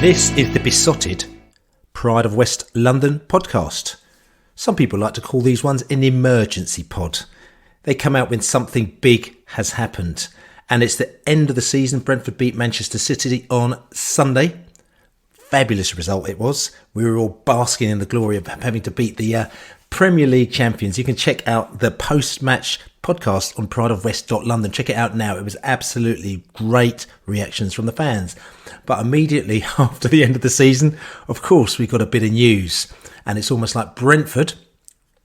This is the besotted Pride of West London podcast. Some people like to call these ones an emergency pod. They come out when something big has happened. And it's the end of the season. Brentford beat Manchester City on Sunday. Fabulous result it was. We were all basking in the glory of having to beat the Premier League champions. You can check out the post-match podcast on prideofwest.london. Check it out now. It was absolutely great reactions from the fans. But immediately after the end of the season, of course, we got a bit of news. And it's almost like Brentford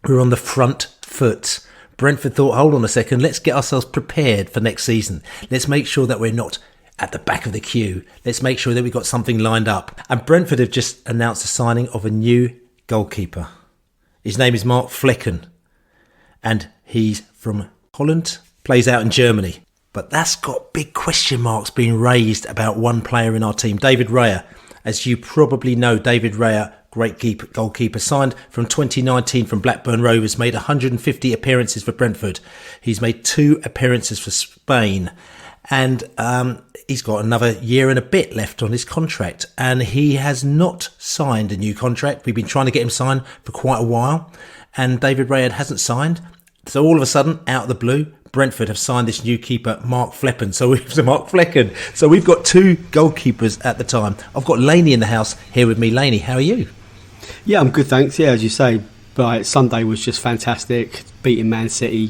were on the front foot. Brentford thought, hold on a second, let's get ourselves prepared for next season. Let's make sure that we're not at the back of the queue. Let's make sure that we've got something lined up. And Brentford have just announced the signing of a new goalkeeper. His name is Mark Flekken. And he's from Holland, plays out in Germany. But that's got big question marks being raised about one player in our team, David Raya. As you probably know, David Raya, great goalkeeper, signed from 2019 from Blackburn Rovers, made 150 appearances for Brentford. He's made 2 appearances for Spain. And he's got another year and a bit left on his contract. And he has not signed a new contract. We've been trying to get him signed for quite a while. And David Raya hasn't signed. So all of a sudden, out of the blue, Brentford have signed this new keeper, Mark Flekken. So we've got 2 goalkeepers at the time. I've got Laney in the house here with me. Laney, how are you? Yeah, I'm good, thanks. Yeah, as you say, but Sunday was just fantastic. Beating Man City,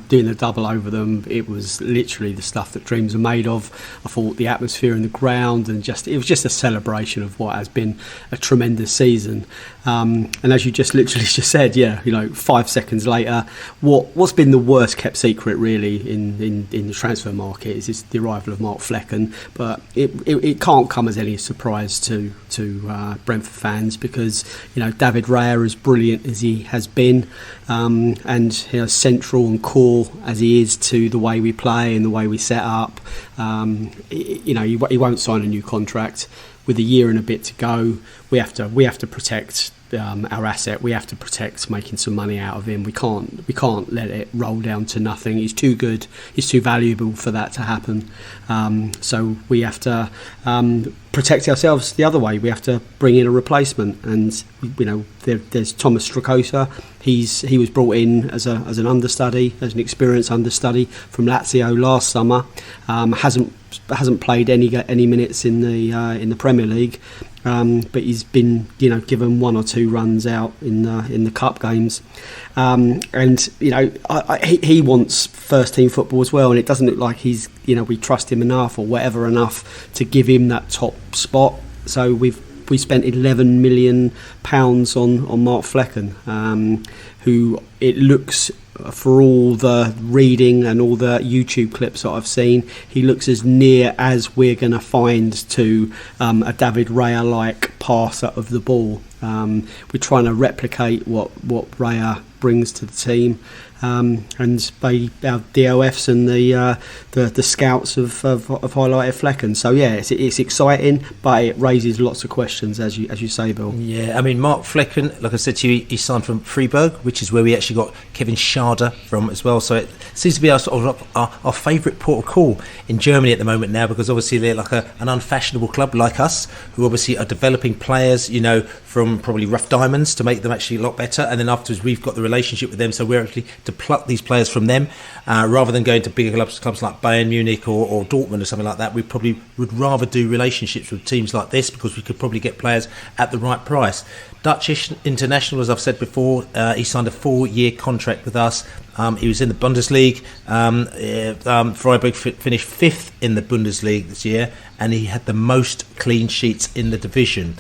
doing the double over them, it was literally the stuff that dreams are made of. I thought the atmosphere in the ground and it was just a celebration of what has been a tremendous season. And as you just literally just said, 5 seconds later, what's been the worst kept secret really in the transfer market is the arrival of Mark Flekken. But it can't come as any surprise to Brentford fans because David Raya, as brilliant as he has been, and central and core as he is to the way we play and the way we set up, he won't sign a new contract. With a year and a bit to go, we have to protect our asset. We have to protect making some money out of him. We can't let it roll down to nothing. He's too good. He's too valuable for that to happen. So we have to protect ourselves the other way. We have to bring in a replacement. And there's Thomas Strakosa. He was brought in as an understudy, as an experienced understudy from Lazio last summer. Hasn't played any minutes in the Premier League, but he's been given 1 or 2 runs out in the cup games, he wants first team football as well, and it doesn't look like he's we trust him enough or whatever enough to give him that top spot. So we spent £11 million on Mark Flekken, who it looks, for all the reading and all the YouTube clips that I've seen, he looks as near as we're going to find to a David Raya-like passer of the ball. We're trying to replicate what Raya brings to the team, and our DOFs and the scouts have highlighted Flekken. So yeah, it's exciting, but it raises lots of questions, as you say, Bill. Yeah, I mean, Mark Flekken, like I said to you, he signed from Frieburg, which is where we actually got Kevin Schade from as well. So it seems to be our favourite port of call in Germany at the moment now, because obviously they're like an unfashionable club like us, who obviously are developing players, from probably rough diamonds to make them actually a lot better. And then afterwards, we've got the relationship with them, so we're actually to pluck these players from them rather than going to bigger clubs like Bayern Munich or Dortmund or something like that. We probably would rather do relationships with teams like this because we could probably get players at the right price. Dutch international, as I've said before, he signed a 4-year contract with us. He was in the Bundesliga. Frieburg finished 5th in the Bundesliga this year, and he had the most clean sheets in the division,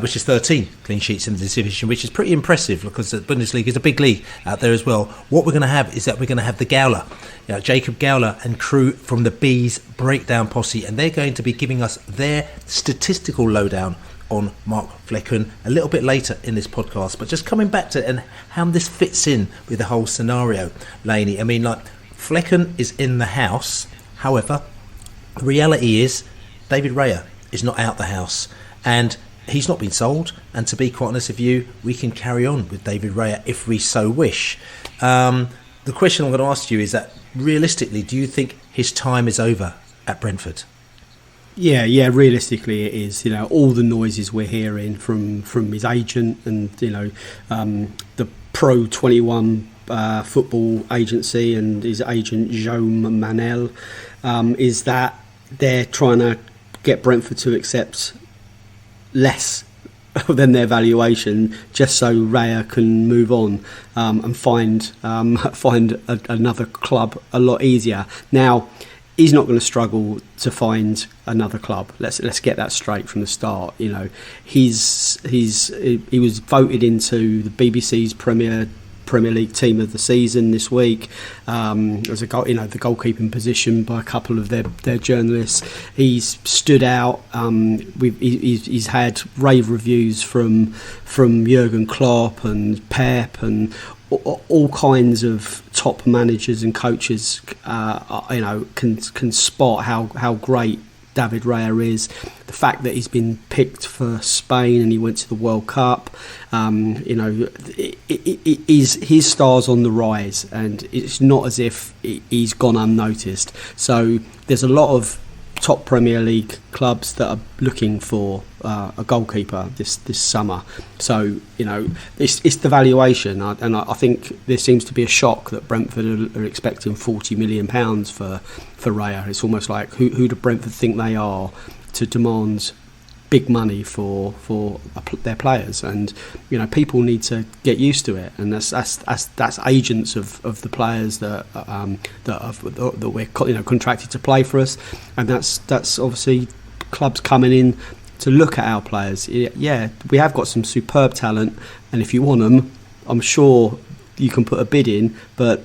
which is 13 clean sheets in the division, which is pretty impressive because the Bundesliga is a big league out there as well. What we're going to have is that we're going to have the Gowler, Jacob Gowler and crew from the Bees Breakdown Posse, and they're going to be giving us their statistical lowdown on Mark Flekken a little bit later in this podcast. But just coming back to and how this fits in with the whole scenario, Laney. I mean, Flekken is in the house. However, the reality is David Raya is not out the house, and he's not been sold. And to be quite honest with you, we can carry on with David Raya if we so wish. The question I'm going to ask you is that realistically, do you think his time is over at Brentford? Yeah. Realistically, it is. All the noises we're hearing from his agent and the Pro 21 football agency and his agent Jaume Manel is that they're trying to get Brentford to accept less than their valuation, just so Raya can move on and find another club a lot easier. Now, he's not going to struggle to find another club. Let's get that straight from the start. He was voted into the BBC's Premier League team of the season this week as the goalkeeping position by a couple of their journalists. He's stood out. He's had rave reviews from Jurgen Klopp and Pep and all kinds of top managers and coaches. Can spot how great David Raya is. The fact that he's been picked for Spain and he went to the World Cup, his star's on the rise, and it's not as if he's gone unnoticed. So there's a lot of top Premier League clubs that are looking for a goalkeeper this summer. So it's the valuation, and I think there seems to be a shock that Brentford are expecting £40 million for Raya. It's almost like who do Brentford think they are to demand big money for their players, and people need to get used to it, and that's agents of the players that we're contracted to play for us, and that's obviously clubs coming in to look at our players. Yeah, we have got some superb talent, and if you want them, I'm sure you can put a bid in, but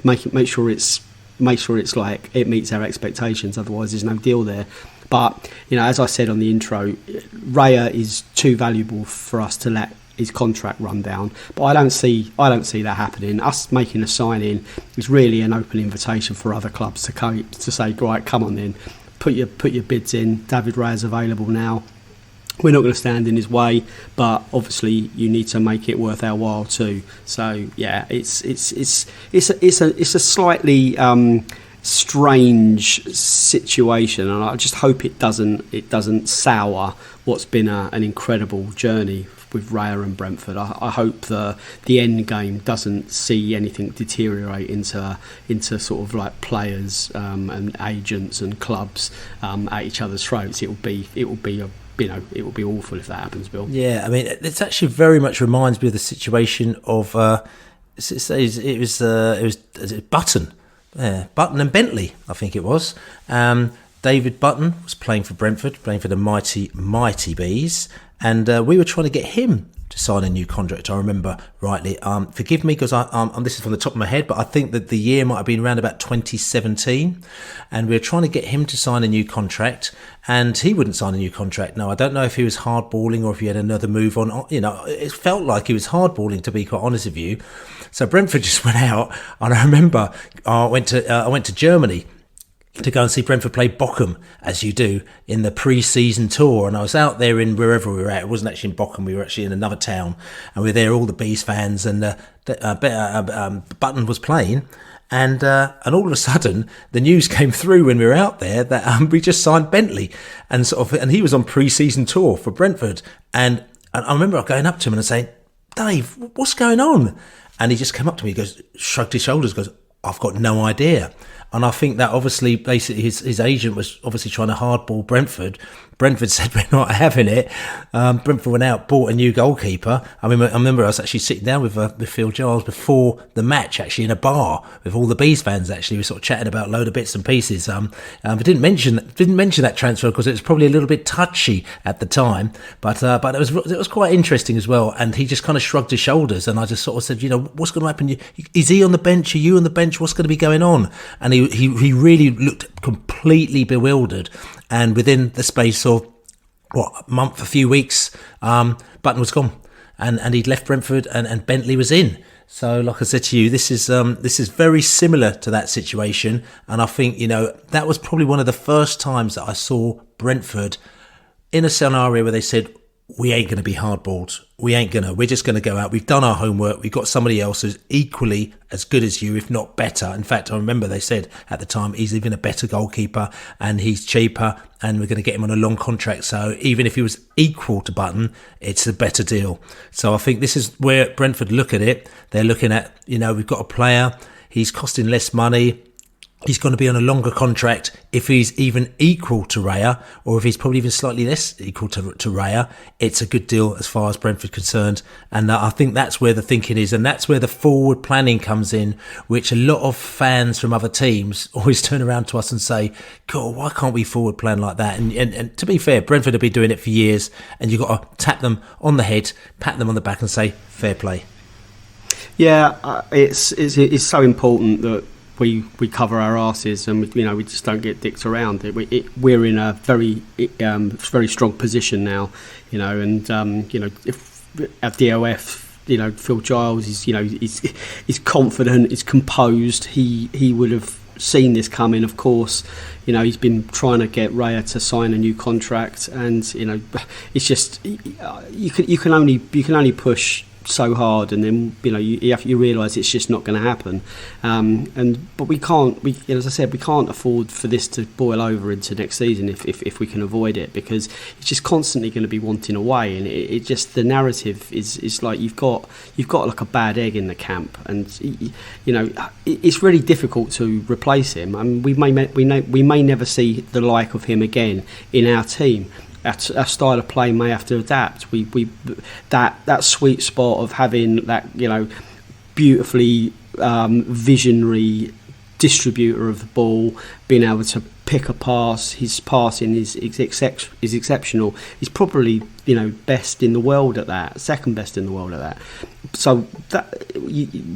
make sure it's like it meets our expectations. Otherwise, there's no deal there. But as I said on the intro, Raya is too valuable for us to let his contract run down. But I don't see that happening. Us making a signing is really an open invitation for other clubs to say, right, come on then, put your bids in. David Raya's available now. We're not going to stand in his way, but obviously you need to make it worth our while too. So yeah, it's a slightly strange situation, and I just hope it doesn't sour what's been an incredible journey with Raya and Brentford. I hope the end game doesn't see anything deteriorate into sort of like players and agents and clubs at each other's throats. It will be awful if that happens, Bill. Yeah, I mean, it actually very much reminds me of the situation of it was Button. Yeah, Button and Bentley, I think it was. David Button was playing for Brentford, playing for the mighty Bees, and we were trying to get him to sign a new contract. I remember rightly. Forgive me because this is from the top of my head, but I think that the year might have been around about 2017, and we were trying to get him to sign a new contract, and he wouldn't sign a new contract. Now, I don't know if he was hardballing or if he had another move on. It felt like he was hardballing, to be quite honest with you. So Brentford just went out, and I remember I went to Germany to go and see Brentford play Bochum, as you do, in the pre-season tour. And I was out there in wherever we were at. It wasn't actually in Bochum. We were actually in another town. And we were there, all the Bees fans, and Button was playing. And all of a sudden, the news came through when we were out there that we just signed Bentley. And he was on pre-season tour for Brentford. And I remember going up to him and saying, "Dave, what's going on?" And he just came up to me, shrugged his shoulders, goes, "I've got no idea." And I think that obviously, basically, his agent was obviously trying to hardball Brentford. Brentford said, "We're not having it." Brentford went out, bought a new goalkeeper. I remember I was actually sitting down with Phil Giles before the match, actually in a bar with all the Bees fans. Actually, we were sort of chatting about a load of bits and pieces. I didn't mention that transfer because it was probably a little bit touchy at the time. But it was quite interesting as well. And he just kind of shrugged his shoulders, and I just sort of said, "What's going to happen? Is he on the bench? Are you on the bench? What's going to be going on?" And he really looked completely bewildered. And within the space of a month, a few weeks, Button was gone, and he'd left Brentford, and Bentley was in. So, like I said to you, this is very similar to that situation, and I think that was probably one of the first times that I saw Brentford in a scenario where they said, we ain't going to be hardballed. We're just going to go out. We've done our homework. We've got somebody else who's equally as good as you, if not better. In fact, I remember they said at the time he's even a better goalkeeper and he's cheaper and we're going to get him on a long contract. So even if he was equal to Button, it's a better deal. So I think this is where Brentford look at it. They're looking at, we've got a player. He's costing less money. He's going to be on a longer contract. If he's even equal to Raya, or if he's probably even slightly less equal to Raya, it's a good deal as far as Brentford concerned. And I think that's where the thinking is, and that's where the forward planning comes in, which a lot of fans from other teams always turn around to us and say, God, why can't we forward plan like that? And to be fair, Brentford have been doing it for years, and you've got to tap them on the head, pat them on the back and say, fair play. Yeah, it's so important that we cover our asses and we just don't get dicked around. We're in a very strong position now, and if at DOF, Phil Giles is confident, is composed. He would have seen this coming, of course. He's been trying to get Raya to sign a new contract, and it's just you can only push so hard, and then you realise it's just not going to happen. But we can't. As I said, we can't afford for this to boil over into next season if we can avoid it, because it's just constantly going to be wanting away, and it just, the narrative is like you've got like a bad egg in the camp, and it's really difficult to replace him. I mean, we may never see the like of him again in our team. Our style of play may have to adapt. We that sweet spot of having that beautifully visionary distributor of the ball, being able to pick a pass. His passing is exceptional. He's probably best in the world at that, second best in the world at that. So that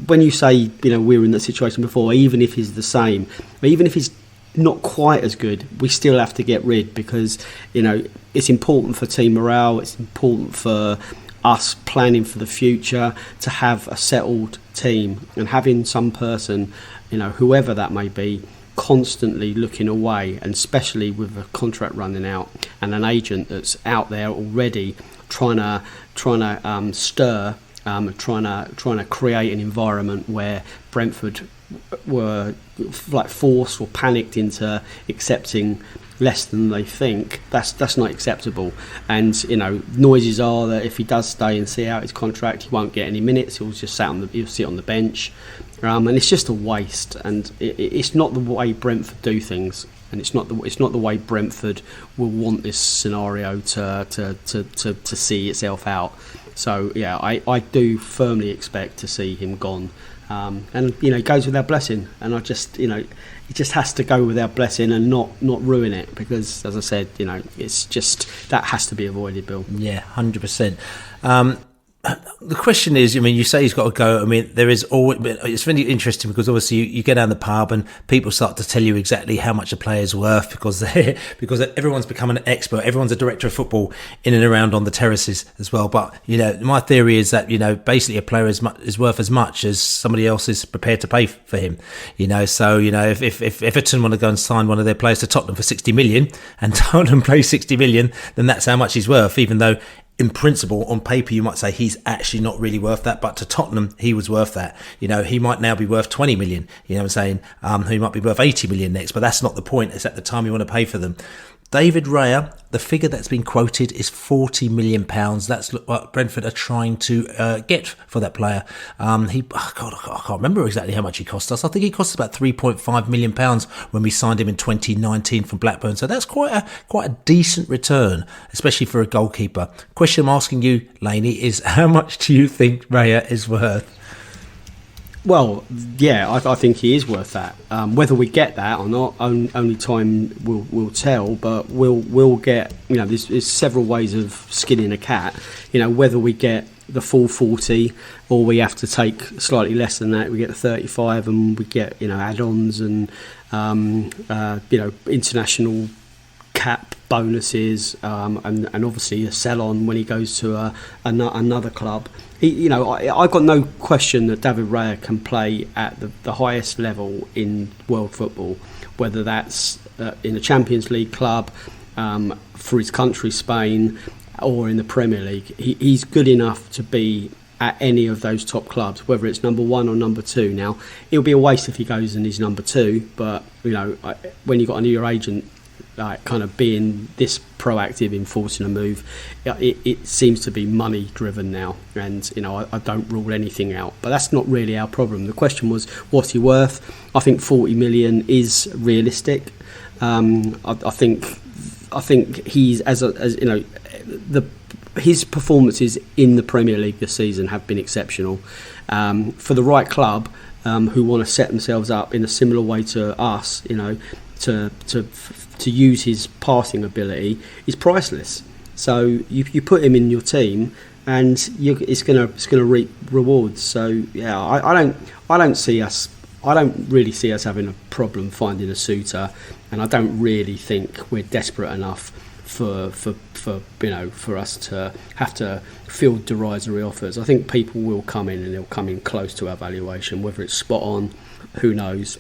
when you say we're in that situation before, even if he's the same, or even if he's not quite as good, we still have to get rid, because it's important for team morale, it's important for us planning for the future to have a settled team, and having some person, whoever that may be, constantly looking away, and especially with a contract running out and an agent that's out there already trying to stir, trying to create an environment where Brentford were like forced or panicked into accepting less than they think. That's not acceptable. And noises are that if he does stay and see out his contract, he won't get any minutes. He'll just he'll sit on the bench, and it's just a waste. And it's not the way Brentford do things, and it's not the way Brentford will want this scenario to see itself out. So yeah, I do firmly expect to see him gone. And it goes with our blessing, and I just it just has to go with our blessing and not ruin it, because as I said, it's just that has to be avoided, Bill. Yeah, 100%. The question is, you say he's got to go. There is always, it's really interesting because obviously you get down the pub and people start to tell you exactly how much a player's worth because everyone's become an expert. Everyone's a director of football in and around on the terraces as well. But, my theory is that, basically a player is worth as much as somebody else is prepared to pay for him. So, if Everton want to go and sign one of their players to Tottenham for 60 million and Tottenham plays 60 million, then that's how much he's worth, even though in principle, on paper, you might say he's actually not really worth that, but to Tottenham, he was worth that. He might now be worth 20 million. He might be worth 80 million next, but that's not the point. It's at the time you want to pay for them. David Raya, the figure that's been quoted is £40 million. That's what Brentford are trying to get for that player. I can't remember exactly how much he cost us. I think he cost us about £3.5 million when we signed him in 2019 from Blackburn. So that's quite a decent return, especially for a goalkeeper. Question I'm asking you, Laney, is how much do you think Raya is worth? Well, yeah, I think he is worth that. Whether we get that or not, only time will tell. But we'll get. There's several ways of skinning a cat. Whether we get the full 40 or we have to take slightly less than that. We get the 35 and we get add-ons and international cap bonuses and obviously a sell-on when he goes to another club. I've got no question that David Raya can play at the highest level in world football, whether that's in a Champions League club, for his country, Spain, or in the Premier League, he's good enough to be at any of those top clubs, whether it's number 1 or number 2. Now, it'll be a waste if he goes and he's number 2, but when you've got a new agent kind of being this proactive in forcing a move, it seems to be money driven now, and I don't rule anything out, but that's not really our problem. The question was, what's he worth? I think 40 million is realistic. I think he's his performances in the Premier League this season have been exceptional. For the right club, who want to set themselves up in a similar way to us, to use his passing ability, is priceless. So you put him in your team, and it's gonna reap rewards. So yeah, I don't really see us having a problem finding a suitor, and I don't really think we're desperate enough for us to have to field derisory offers. I think people will come in, and they'll come in close to our valuation. Whether it's spot on, who knows?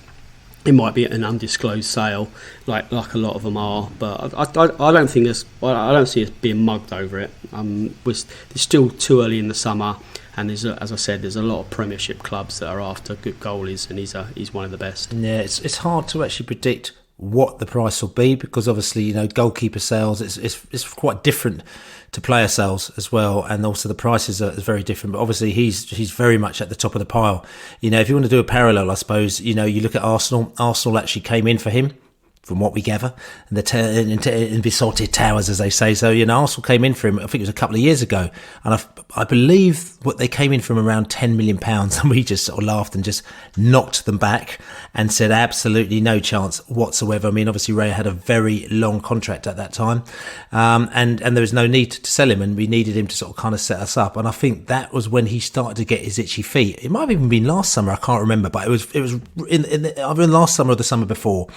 It might be an undisclosed sale, like a lot of them are. But I don't think I don't see us being mugged over it. It's still too early in the summer, and as I said, there's a lot of Premiership clubs that are after good goalies, and he's one of the best. Yeah, it's hard to actually predict what the price will be, because obviously goalkeeper sales it's quite different to player sales as well, and also the prices are very different. But obviously he's very much at the top of the pile. If you want to do a parallel, I suppose you look at Arsenal actually came in for him, from what we gather, in besotted towers, as they say. So Arsenal came in for him, I think it was a couple of years ago, and I believe what they came in from around £10 million, and we just sort of laughed and just knocked them back and said absolutely no chance whatsoever. I mean, obviously Raya had a very long contract at that time, and there was no need to sell him, and we needed him to sort of kind of set us up. And I think that was when he started to get his itchy feet. It might have even been last summer, I can't remember, but it was either last summer or the summer before,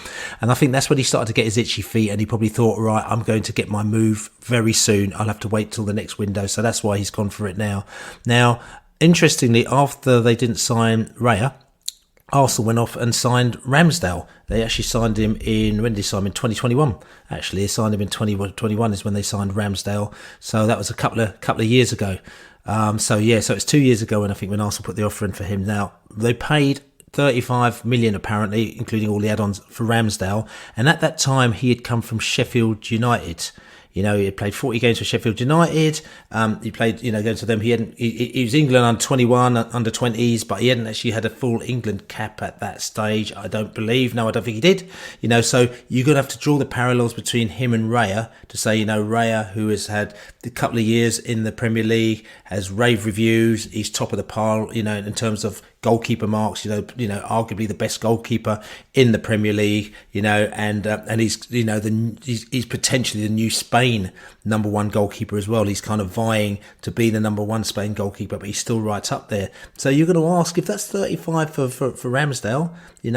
and I think that's when he started to get his itchy feet, and he probably thought, right, I'm going to get my move very soon. I'll have to wait till the next window. So that's why he's gone for it now. Now, interestingly, after they didn't sign Raya, Arsenal went off and signed Ramsdale. They actually signed him when did he sign him? In 2021. Actually, they signed him in 2021 is when they signed Ramsdale. So that was a couple of years ago. So it's 2 years ago when Arsenal put the offer in for him. Now, they paid 35 million apparently, including all the add-ons for Ramsdale, and at that time he had come from Sheffield United. He had played 40 games for Sheffield United. He played, going to them. He was England under 21, under 20s, but he hadn't actually had a full England cap at that stage, I don't believe. No, I don't think he did. So you're going to have to draw the parallels between him and Raya to say, Raya, who has had a couple of years in the Premier League, has rave reviews. He's top of the pile, in terms of goalkeeper marks, arguably the best goalkeeper in the Premier League, and he's, he's potentially the new Spain number one goalkeeper as well. He's kind of vying to be the number one Spain goalkeeper, but he's still right up there. So you're going to ask, if that's 35 for Ramsdale, you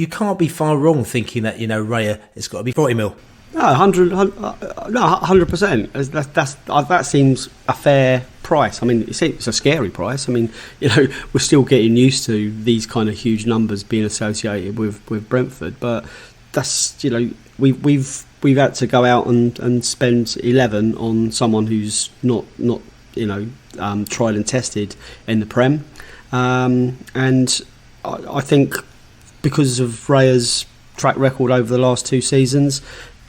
can't be far wrong thinking that, Raya, it's got to be 40 mil. No, 100%. That seems a fair price. I mean, it's a scary price. I mean, we're still getting used to these kind of huge numbers being associated with Brentford, but that's we've had to go out and spend 11 on someone who's not tried and tested in the Prem, and I think because of Raya's track record over the last 2 seasons,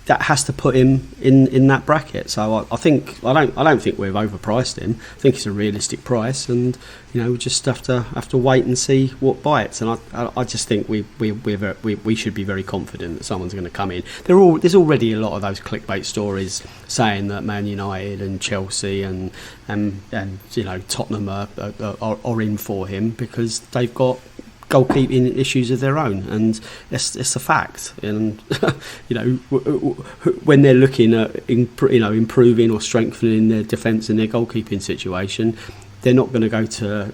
that has to put him in that bracket. So I don't think we've overpriced him. I think it's a realistic price, and we just have to wait and see what bites. And I just think we should be very confident that someone's going to come in. There's already a lot of those clickbait stories saying that Man United and Chelsea and Tottenham are in for him because they've got goalkeeping issues of their own, and it's a fact. And when they're looking at improving or strengthening their defence and their goalkeeping situation, they're not going to go to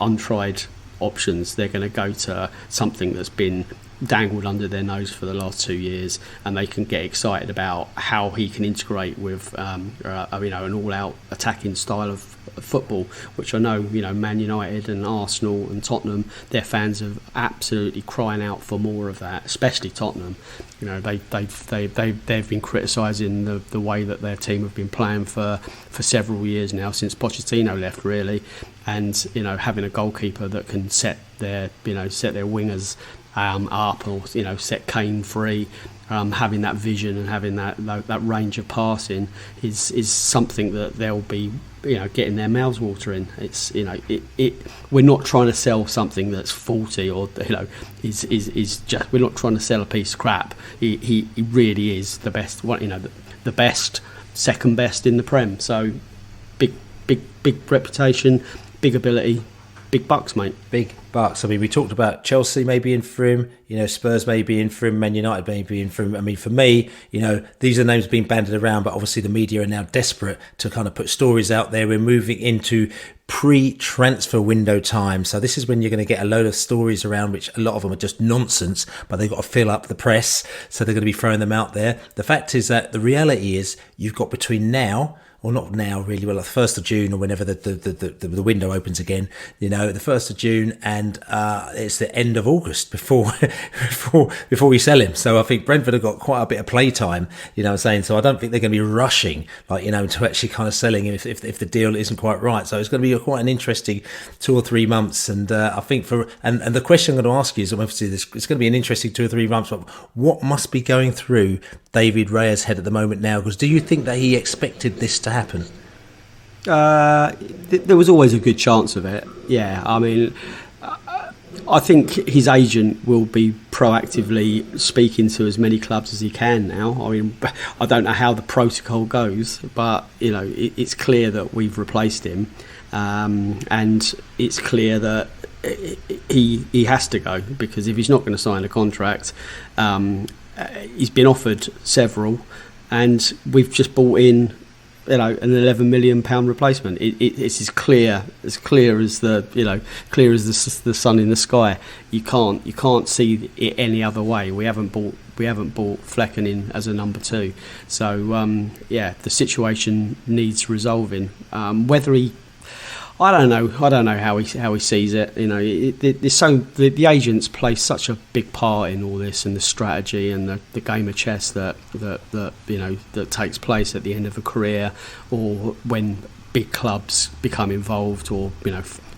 untried options. They're going to go to something that's been dangled under their nose for the last 2 years, and they can get excited about how he can integrate with an all-out attacking style football, which I know, Man United and Arsenal and Tottenham, their fans are absolutely crying out for more of that, especially Tottenham. They've been criticising the way that their team have been playing for several years now, since Pochettino left, really. And having a goalkeeper that can set their wingers up, or set Kane free, having that vision and having that range of passing is something that they'll be getting their mouths watering. It's we're not trying to sell something that's faulty, or is just, we're not trying to sell a piece of crap. He really is the best one, the best, second best in the Prem. So big reputation, big ability, big bucks, mate. Big bucks. I mean, we talked about Chelsea maybe in for him, Spurs maybe in for him, Man United maybe in for him. I mean, for me, these are names being bandied around, but obviously the media are now desperate to kind of put stories out there. We're moving into pre-transfer window time. So this is when you're going to get a load of stories around, which a lot of them are just nonsense, but they've got to fill up the press. So they're going to be throwing them out there. The fact is that the reality is you've got between now, or not now really, well, the 1st of June, or whenever the window opens again, the 1st of June, and it's the end of August before we sell him. So I think Brentford have got quite a bit of play time, I'm saying. So I don't think they're going to be rushing, to actually kind of selling him if the deal isn't quite right. So it's going to be quite an interesting 2 or 3 months. And I think and the question I'm going to ask you is, obviously it's going to be an interesting 2 or 3 months, but what must be going through David Raya's head at the moment now? Because do you think that he expected this to happen? There was always a good chance of it. Yeah, I mean, I think his agent will be proactively speaking to as many clubs as he can now. I mean, I don't know how the protocol goes, but it's clear that we've replaced him, and it's clear that he has to go, because if he's not going to sign a contract, he's been offered several, and we've just bought in an £11 million replacement. It's as clear as the sun in the sky. You can't see it any other way. We haven't bought Flekken In as a number 2. So the situation needs resolving. Whether he, I don't know how he sees it. The agents play such a big part in all this, and the strategy and the game of chess that takes place at the end of a career, or when big clubs become involved, or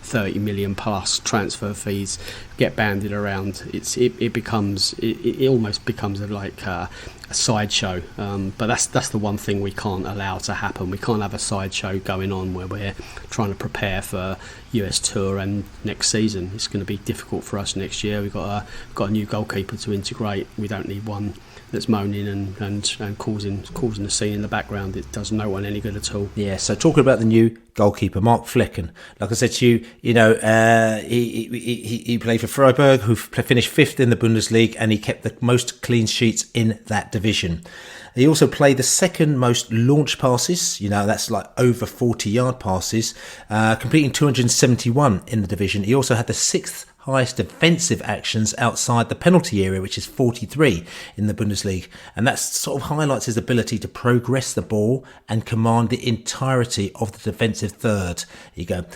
30 million plus transfer fees get bandied around. It almost becomes a sideshow. But that's the one thing we can't allow to happen. We can't have a sideshow going on where we're trying to prepare for US tour and next season. It's going to be difficult for us next year. We've got a new goalkeeper to integrate. We don't need one that's moaning and causing a scene in the background. It does no one any good at all. Yeah, so talking about the new goalkeeper, Mark Flekken, like I said to you, he played for Frieburg, who finished 5th in the Bundesliga, and he kept the most clean sheets in that division. He also played the second most launch passes, that's like over 40-yard passes, completing 271 in the division. He also had the 6th highest defensive actions outside the penalty area, which is 43 in the Bundesliga. And that sort of highlights his ability to progress the ball and command the entirety of the defensive third. Here you go.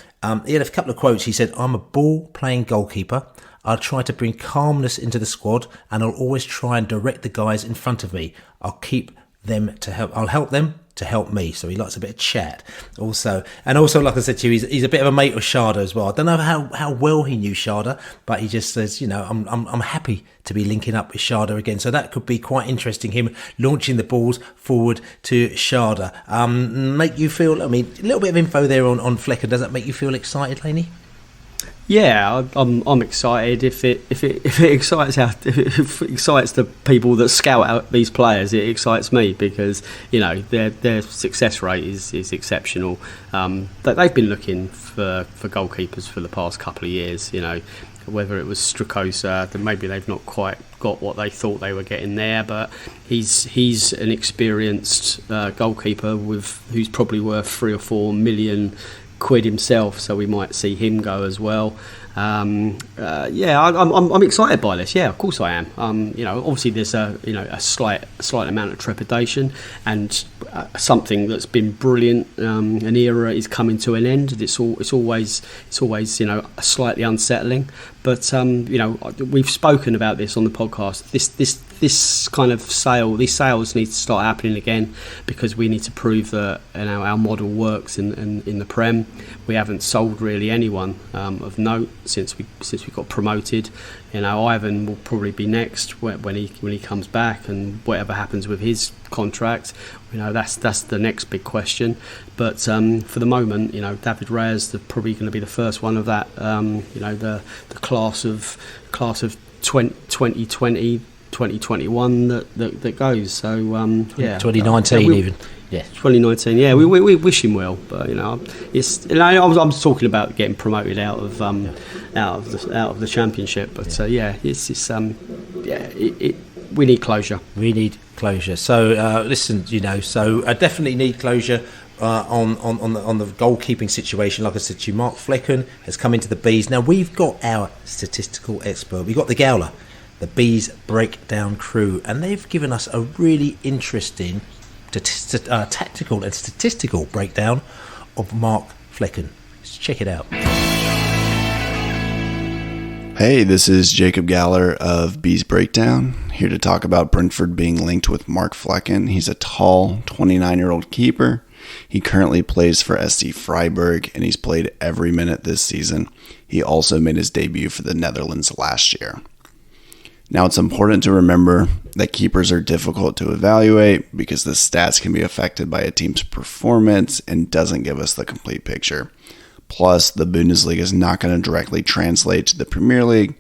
He had a couple of quotes. He said, "I'm a ball-playing goalkeeper. I'll try to bring calmness into the squad, and I'll always try and direct the guys in front of me. I'll help them to help me." So he likes a bit of chat also. And also, like I said to you, he's a bit of a mate of Sharda as well. I don't know how well he knew Sharda, but he just says, I'm happy to be linking up with Sharda again. So that could be quite interesting, him launching the balls forward to Sharda. Make you feel, a little bit of info there on Flekken. Does that make you feel excited, Laney? Yeah, I'm excited. If it excites the people that scout out these players, it excites me, because their success rate is exceptional. They've been looking for goalkeepers for the past couple of years. Whether it was Strukosa, then maybe they've not quite got what they thought they were getting there, but he's an experienced goalkeeper who's probably worth £3 or £4 million himself, so we might see him go as well. I'm excited by this. Yeah, of course I am. Obviously there's a slight amount of trepidation, and something that's been brilliant. An era is coming to an end. It's always slightly unsettling. But we've spoken about this on the podcast. This kind of these sales need to start happening again, because we need to prove that our model works in the Prem. We haven't sold really anyone of note since we got promoted. Ivan will probably be next when he comes back, and whatever happens with his contract, that's the next big question. But for the moment, David Raya is probably going to be the first one of that. The class of 2020. 2021 that goes. So 2019 even. Yeah, 2019. Yeah, we wish him well, but it's. I'm talking about getting promoted out of the championship. But we need closure. We need closure. So listen, I definitely need closure. On the goalkeeping situation, like I said to you, Mark Flekken has come into the Bees. Now we've got our statistical expert. We've got the Gowler, the Bees Breakdown crew, and they've given us a really interesting tactical and statistical breakdown of Mark Flekken. Let's check it out. Hey, this is Jacob Gowler of Bees Breakdown, here to talk about Brentford being linked with Mark Flekken. He's a tall, 29-year-old keeper. He currently plays for SC Frieburg, and he's played every minute this season. He also made his debut for the Netherlands last year. Now, it's important to remember that keepers are difficult to evaluate because the stats can be affected by a team's performance and doesn't give us the complete picture. Plus, the Bundesliga is not going to directly translate to the Premier League.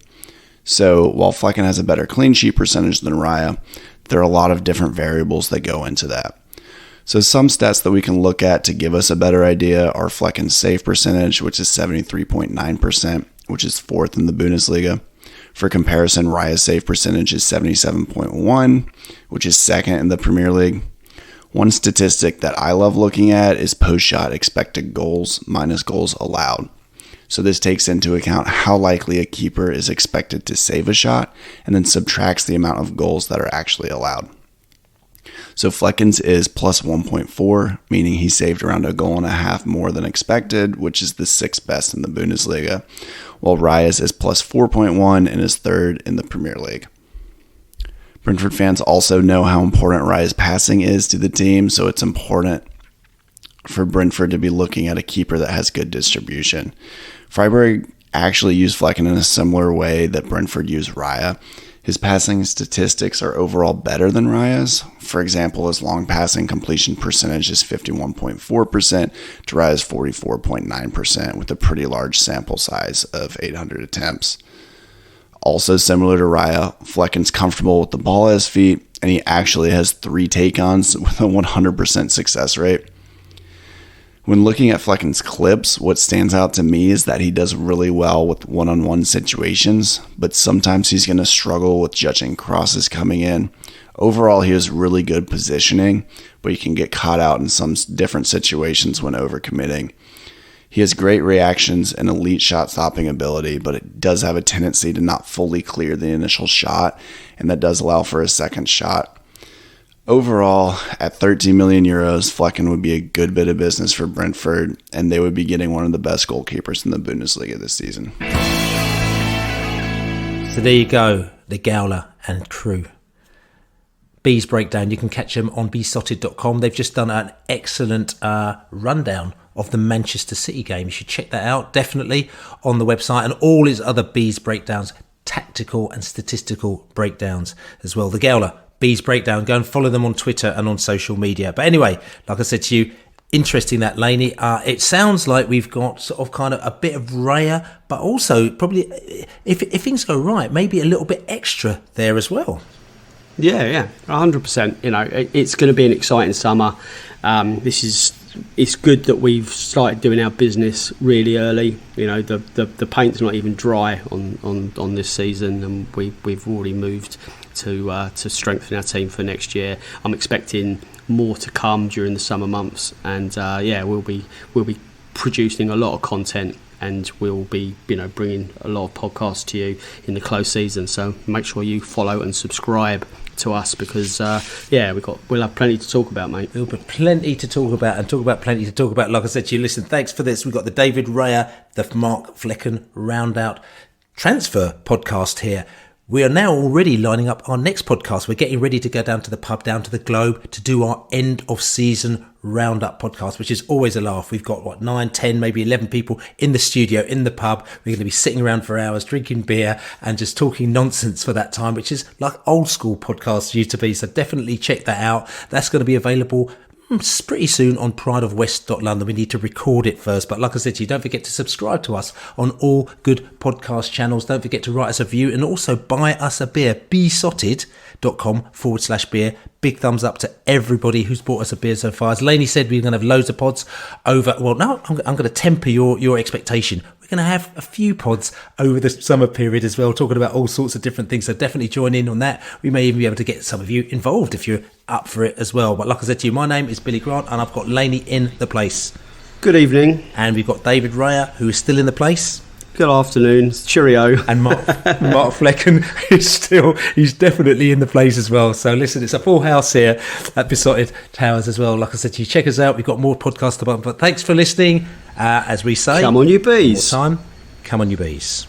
So, while Flekken has a better clean sheet percentage than Raya, there are a lot of different variables that go into that. So, some stats that we can look at to give us a better idea are Flecken's save percentage, which is 73.9%, which is fourth in the Bundesliga. For comparison, Raya's save percentage is 77.1, which is second in the Premier League. One statistic that I love looking at is post-shot expected goals minus goals allowed. So this takes into account how likely a keeper is expected to save a shot, and then subtracts the amount of goals that are actually allowed. So Flekken's is plus 1.4, meaning he saved around a goal and a half more than expected, which is the sixth best in the Bundesliga, while Raya's is plus 4.1 and is third in the Premier League. Brentford fans also know how important Raya's passing is to the team, so it's important for Brentford to be looking at a keeper that has good distribution. Frieburg actually used Flekken in a similar way that Brentford used Raya. His passing statistics are overall better than Raya's. For example, his long passing completion percentage is 51.4% to Raya's 44.9%, with a pretty large sample size of 800 attempts. Also similar to Raya, Flecken's comfortable with the ball at his feet, and he actually has 3 take-ons with a 100% success rate. When looking at Flecken's clips, what stands out to me is that he does really well with one-on-one situations, but sometimes he's going to struggle with judging crosses coming in. Overall, he has really good positioning, but he can get caught out in some different situations when overcommitting. He has great reactions and elite shot-stopping ability, but it does have a tendency to not fully clear the initial shot, and that does allow for a second shot. Overall, at 13 million euros, Flekken would be a good bit of business for Brentford, and they would be getting one of the best goalkeepers in the Bundesliga this season. So there you go, the Gowler and crew. Bees Breakdown, you can catch them on besotted.com. They've just done an excellent rundown of the Manchester City game. You should check that out, definitely, on the website, and all his other Bees Breakdowns, tactical and statistical breakdowns as well. The Gowler, Bees Breakdown. Go and follow them on Twitter and on social media. But anyway, like I said to you, interesting that, Laney. It sounds like we've got sort of kind of a bit of Raya, but also probably, if things go right, maybe a little bit extra there as well. Yeah, 100%. It's going to be an exciting summer. It's good that we've started doing our business really early. The paint's not even dry on this season, and we've already moved to strengthen our team for next year. I'm expecting more to come during the summer months, and we'll be producing a lot of content and we'll be bringing a lot of podcasts to you in the close season. So make sure you follow and subscribe to us, because we'll have plenty to talk about, mate. There'll be plenty to talk about, and plenty to talk about. Like I said to you, listen, thanks for this. We've got the David Raya, the Mark Flekken round-out transfer podcast here. We are now already lining up our next podcast. We're getting ready to go down to the pub, down to the Globe, to do our end of season roundup podcast, which is always a laugh. We've got 9, 10, maybe 11 people in the studio, in the pub. We're going to be sitting around for hours, drinking beer and just talking nonsense for that time, which is like old school podcasts used to be. So definitely check that out. That's going to be available pretty soon on prideofwest.london. We need to record it first, but like I said to you, don't forget to subscribe to us on all good podcast channels. Don't forget to write us a review and also buy us a beer. besotted.com/beer. Big thumbs up to everybody who's bought us a beer so far. As Laney said, we're going to have loads of pods over. Well, no, I'm going to temper your expectation. We're going to have a few pods over the summer period as well, talking about all sorts of different things. So definitely join in on that. We may even be able to get some of you involved if you're up for it as well. But like I said to you, my name is Billy Grant, and I've got Laney in the place. Good evening. And we've got David Raya, who is still in the place. Good afternoon. Cheerio. And Mark Flekken he's definitely in the place as well. So listen, it's a full house here at Besotted Towers as well. Like I said to you, check us out. We've got more podcasts about, but thanks for listening. As we say, come on you bees. One more time, come on you bees.